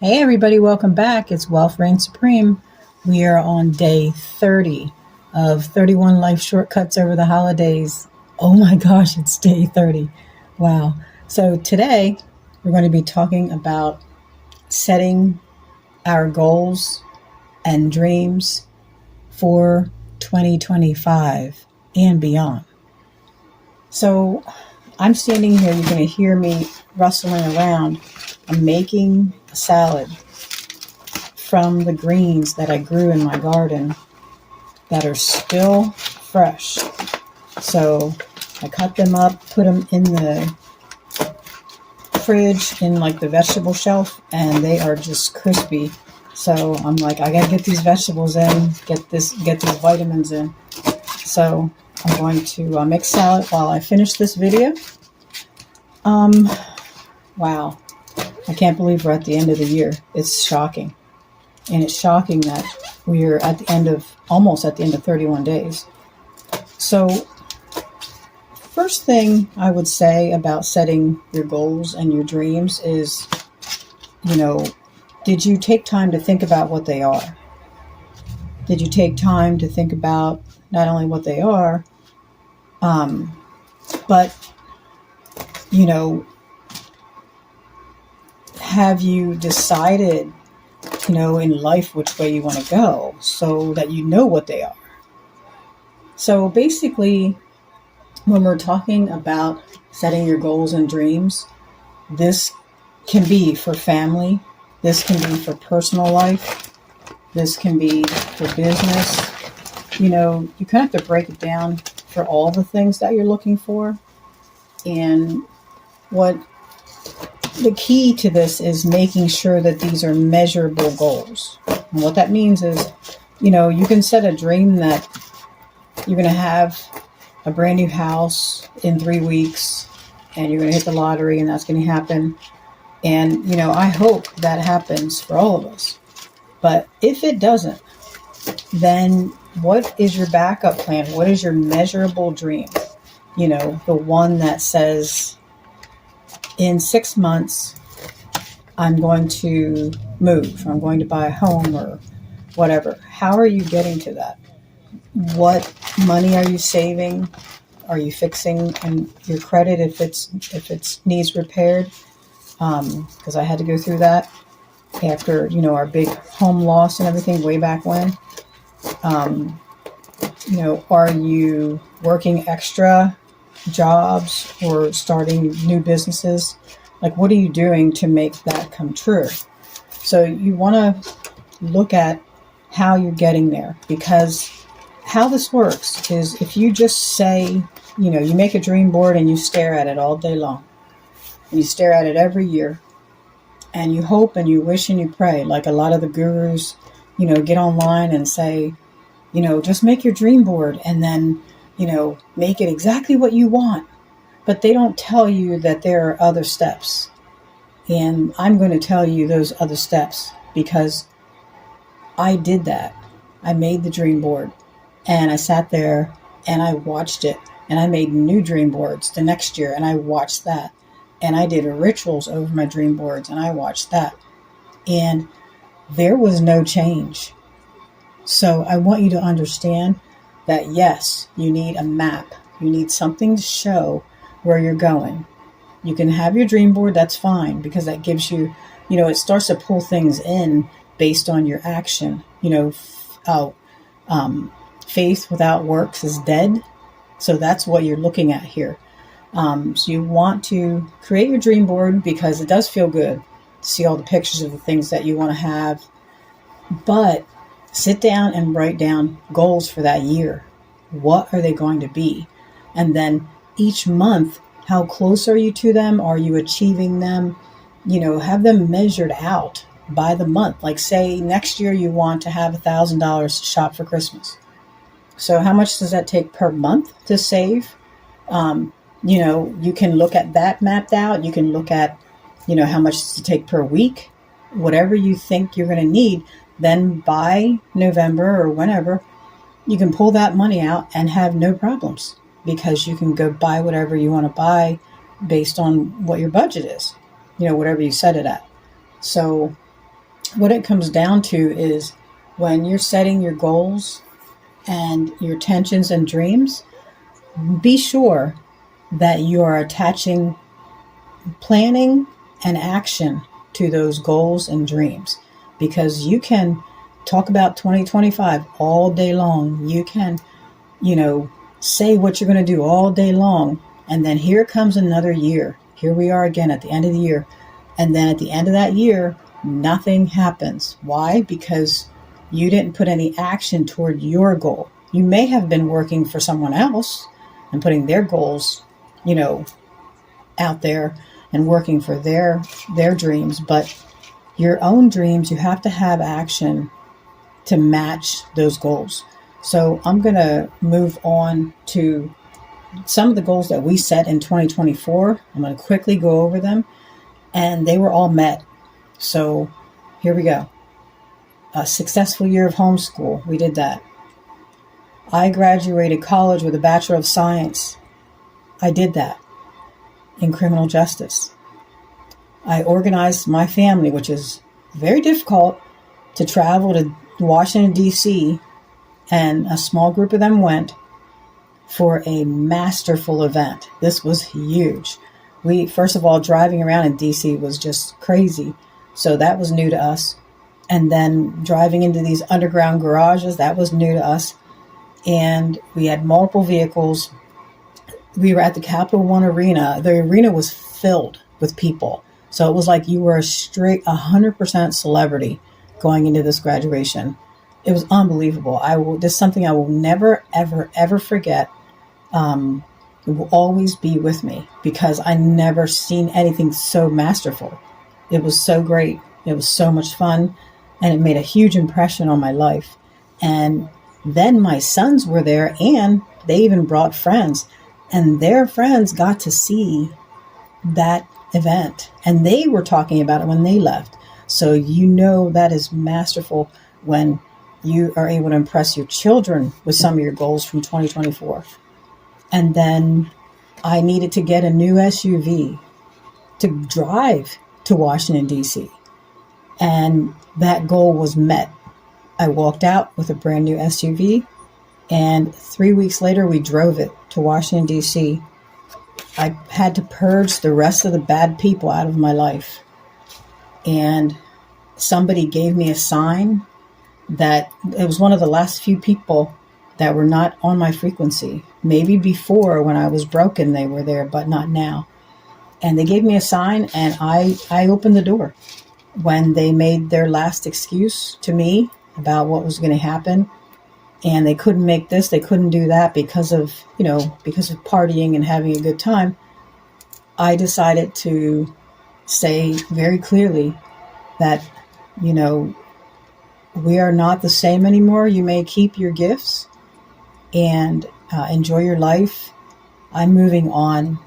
Hey everybody, welcome back. It's Wealth Reigns Supreme. We are on day 30 of 31 life shortcuts over the holidays. Oh my gosh, it's day 30. Wow. So today we're going to be talking about setting our goals and dreams for 2025 and beyond. So I'm standing here, you're going to hear me rustling around. I'm making a salad from the greens that I grew in my garden that are still fresh. So I cut them up, put them in the fridge in like the vegetable shelf, and they are just crispy. So I'm like, I gotta get these vegetables in, get these vitamins in. So I'm going to make salad while I finish this video. Wow, I can't believe we're at the end of the year. It's shocking. And it's shocking that we're almost at the end of 31 days. So first thing I would say about setting your goals and your dreams is, did you take time to think about what they are? Did you take time to think about not only what they are, but, have you decided in life which way you want to go so that you know what they are? So basically, when we're talking about setting your goals and dreams, this can be for family, this can be for personal life, this can be for business. You kind of have to break it down for all the things that you're looking for. And what the key to this is making sure that these are measurable goals. And what that means is, you can set a dream that you're going to have a brand new house in 3 weeks and you're going to hit the lottery and that's going to happen. And, I hope that happens for all of us. But if it doesn't, then what is your backup plan? What is your measurable dream? The one that says, in 6 months, I'm going to move, I'm going to buy a home or whatever. How are you getting to that? What money are you saving? Are you fixing your credit if it needs repaired? Because I had to go through that after, our big home loss and everything way back when. Are you working extra jobs or starting new businesses? Like, what are you doing to make that come true? So you want to look at how you're getting there, because how this works is if you just say, you make a dream board and you stare at it all day long, and you stare at it every year, and you hope and you wish and you pray, like a lot of the gurus, get online and say, just make your dream board and then, make it exactly what you want. But they don't tell you that there are other steps. And I'm going to tell you those other steps because I did that. I made the dream board and I sat there and I watched it, and I made new dream boards the next year and I watched that. And I did rituals over my dream boards and I watched that. And there was no change. So I want you to understand that, yes, you need a map. You need something to show where you're going. You can have your dream board, that's fine, because that gives you, it starts to pull things in based on your action. Faith without works is dead. So that's what you're looking at here. So you want to create your dream board because it does feel good to see all the pictures of the things that you want to have. But sit down and write down goals for that year. What are they going to be? And then each month, how close are you to them? Are you achieving them? Have them measured out by the month. Like, say next year you want to have $1,000 to shop for Christmas. So how much does that take per month to save? You can look at that mapped out. You can look at, how much does it take per week? Whatever you think you're going to need. Then by November or whenever, you can pull that money out and have no problems, because you can go buy whatever you want to buy based on what your budget is, whatever you set it at. So what it comes down to is when you're setting your goals and your intentions and dreams, be sure that you are attaching planning and action to those goals and dreams, because you can talk about 2025 all day long. You can, say what you're going to do all day long. And then here comes another year. Here we are again at the end of the year. And then at the end of that year, nothing happens. Why? Because you didn't put any action toward your goal. You may have been working for someone else and putting their goals, out there and working for their dreams, but your own dreams, you have to have action to match those goals. So I'm going to move on to some of the goals that we set in 2024. I'm going to quickly go over them, and they were all met. So here we go. A successful year of homeschool. We did that. I graduated college with a Bachelor of Science. I did that in criminal justice. I organized my family, which is very difficult, to travel to Washington, D.C., and a small group of them went for a masterful event. This was huge. First of all, driving around in D.C. was just crazy. So that was new to us. And then driving into these underground garages, that was new to us. And we had multiple vehicles. We were at the Capital One Arena. The arena was filled with people. So it was like you were a straight 100% celebrity going into this graduation. It was unbelievable. This is something I will never, ever, ever forget. It will always be with me because I never seen anything so masterful. It was so great. It was so much fun, and it made a huge impression on my life. And then my sons were there, and they even brought friends, and their friends got to see that event, and they were talking about it when they left. So that is masterful when you are able to impress your children with some of your goals from 2024. And then I needed to get a new SUV to drive to Washington, D.C. And that goal was met. I walked out with a brand new SUV, and 3 weeks later, we drove it to Washington, D.C. I had to purge the rest of the bad people out of my life. And somebody gave me a sign that it was one of the last few people that were not on my frequency. Maybe before, when I was broken, they were there, but not now. And they gave me a sign, and I opened the door. When they made their last excuse to me about what was going to happen, and they couldn't make this, they couldn't do that because of partying and having a good time, I decided to say very clearly that, we are not the same anymore. You may keep your gifts and enjoy your life. I'm moving on.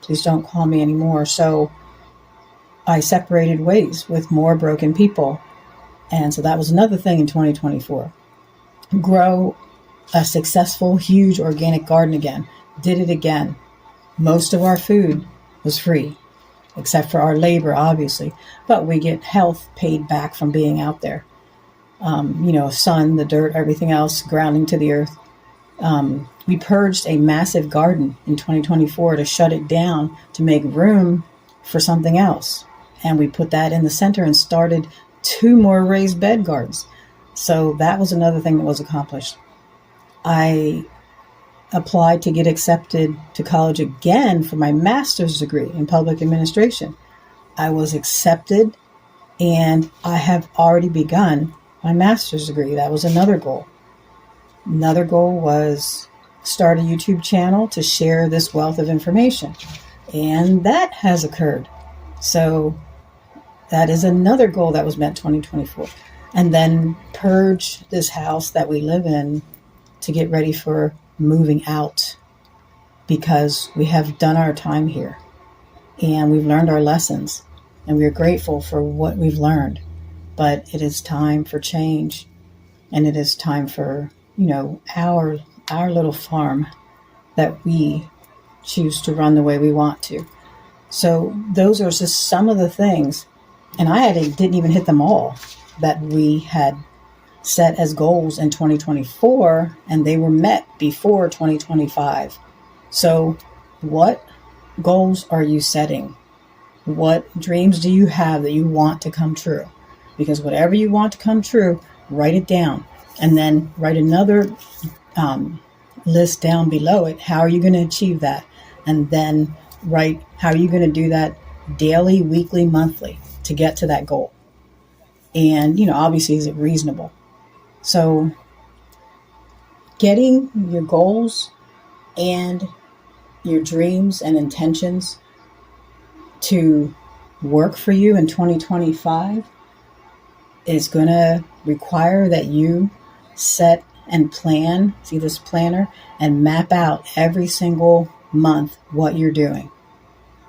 Please don't call me anymore. So I separated ways with more broken people. And so that was another thing in 2024. Grow a successful, huge organic garden again. Did it again. Most of our food was free, except for our labor, obviously. But we get health paid back from being out there. Sun, the dirt, everything else, grounding to the earth. We purged a massive garden in 2024 to shut it down to make room for something else. And we put that in the center and started 2 more raised bed gardens. So that was another thing that was accomplished. I applied to get accepted to college again for my master's degree in public administration. I was accepted, and I have already begun my master's degree. That was another goal. Another goal was start a YouTube channel to share this wealth of information. And that has occurred. So that is another goal that was met 2024. And then purge this house that we live in to get ready for moving out, because we have done our time here and we've learned our lessons, and we are grateful for what we've learned. But it is time for change, and it is time for, our little farm that we choose to run the way we want to. So those are just some of the things And didn't even hit them all that we had set as goals in 2024, and they were met before 2025. So what goals are you setting? What dreams do you have that you want to come true? Because whatever you want to come true, write it down, and then write another list down below it. How are you going to achieve that? And then write how are you going to do that daily, weekly, monthly to get to that goal. And, obviously, is it reasonable? So getting your goals and your dreams and intentions to work for you in 2025 is going to require that you set and plan, see this planner, and map out every single month what you're doing.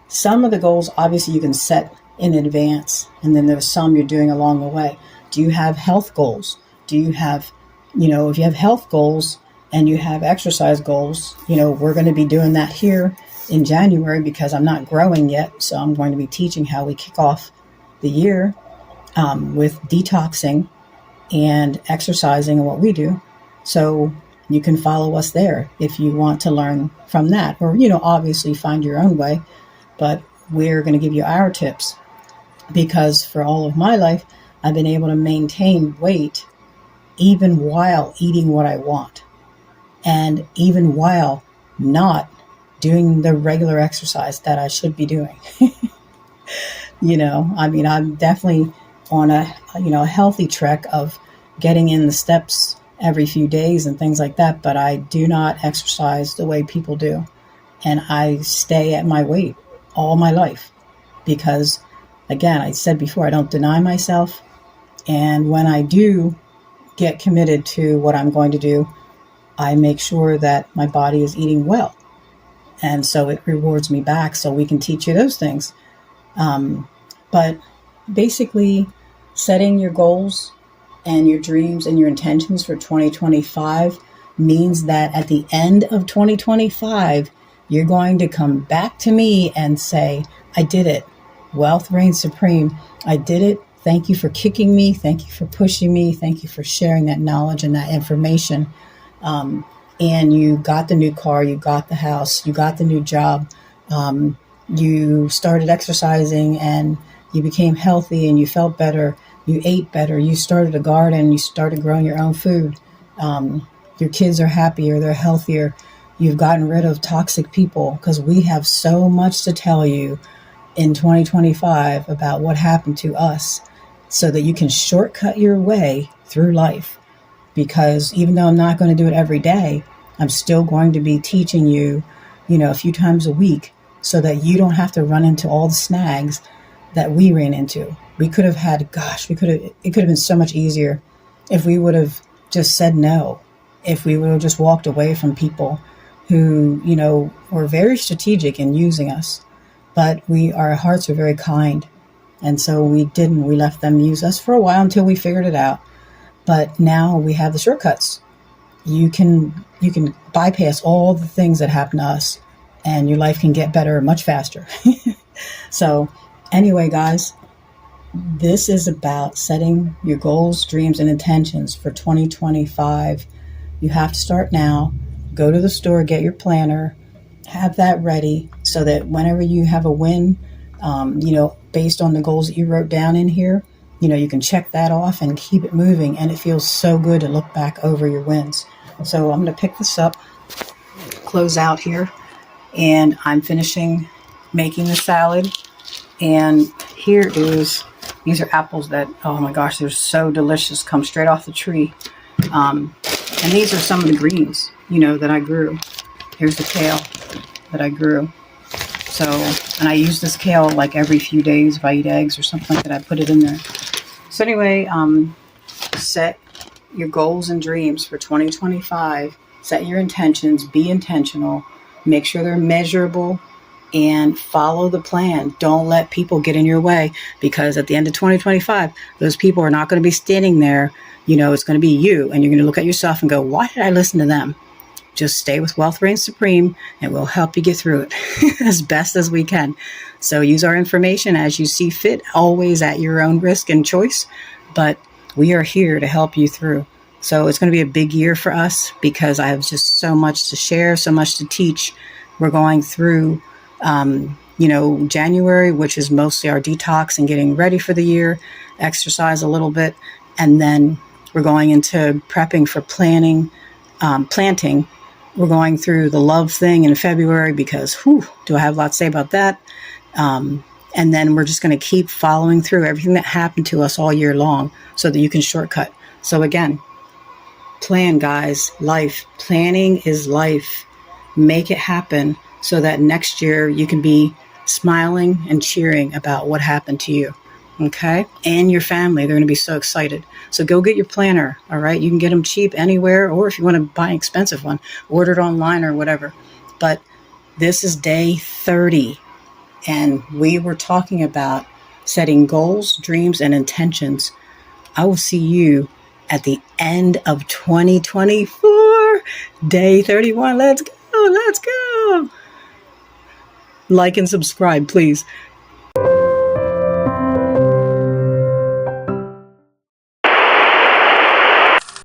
Some of the goals, obviously, you can set in advance, and then there's some you're doing along the way. Do you have health goals? Do you have, if you have health goals and you have exercise goals, we're going to be doing that here in January because I'm not growing yet. So I'm going to be teaching how we kick off the year with detoxing and exercising and what we do. So you can follow us there if you want to learn from that, or, obviously find your own way. But we're going to give you our tips, because for all of my life, I've been able to maintain weight even while eating what I want, and even while not doing the regular exercise that I should be doing. I'm definitely on a healthy trek of getting in the steps every few days and things like that, but I do not exercise the way people do. And I stay at my weight all my life because, again, I said before, I don't deny myself. And when I do get committed to what I'm going to do, I make sure that my body is eating well. And so it rewards me back, so we can teach you those things. But basically, setting your goals and your dreams and your intentions for 2025 means that at the end of 2025, you're going to come back to me and say, I did it. Wealth reigns supreme. I did it. Thank you for kicking me. Thank you for pushing me. Thank you for sharing that knowledge and that information. And you got the new car, you got the house, you got the new job. You started exercising and you became healthy and you felt better. You ate better. You started a garden. You started growing your own food. Your kids are happier. They're healthier. You've gotten rid of toxic people, because we have so much to tell you in 2025 about what happened to us, so that you can shortcut your way through life. Because even though I'm not going to do it every day, I'm still going to be teaching you, a few times a week, so that you don't have to run into all the snags that we ran into. We could have it could have been so much easier if we would have just said no, if we would have just walked away from people who, were very strategic in using us. But our hearts are very kind. And so we left them use us for a while until we figured it out. But now we have the shortcuts. You can bypass all the things that happen to us, and your life can get better much faster. So anyway, guys, this is about setting your goals, dreams, and intentions for 2025. You have to start now. Go to the store, get your planner, have that ready so that whenever you have a win, based on the goals that you wrote down in here, you can check that off and keep it moving. And it feels so good to look back over your wins. So I'm going to pick this up, close out here, and I'm finishing making the salad. And these are apples that, oh my gosh, they're so delicious, come straight off the tree. And these are some of the greens, that I grew. Here's the kale that I grew. So, and I use this kale like every few days. If I eat eggs or something like that, I put it in there. So anyway, set your goals and dreams for 2025. Set your intentions. Be intentional. Make sure they're measurable. And follow the plan. Don't let people get in your way, because at the end of 2025, those people are not going to be standing there. It's going to be you. And you're going to look at yourself and go, why did I listen to them? just stay with Wealth Reigns Supreme and we'll help you get through it as best as we can. So use our information as you see fit, always at your own risk and choice. But we are here to help you through. So it's going to be a big year for us because I have just so much to share, so much to teach. We're going through, January, which is mostly our detox and getting ready for the year, exercise a little bit. And then we're going into prepping for planting. We're going through the love thing in February because, do I have a lot to say about that? And then we're just going to keep following through everything that happened to us all year long so that you can shortcut. So again, plan, guys. Life. Planning is life. Make it happen so that next year you can be smiling and cheering about what happened to you. Okay? And your family. They're going to be so excited. So go get your planner. All right? You can get them cheap anywhere, or if you want to buy an expensive one, order it online or whatever. But this is day 30. And we were talking about setting goals, dreams, and intentions. I will see you at the end of 2024, day 31. Let's go. Like and subscribe, please.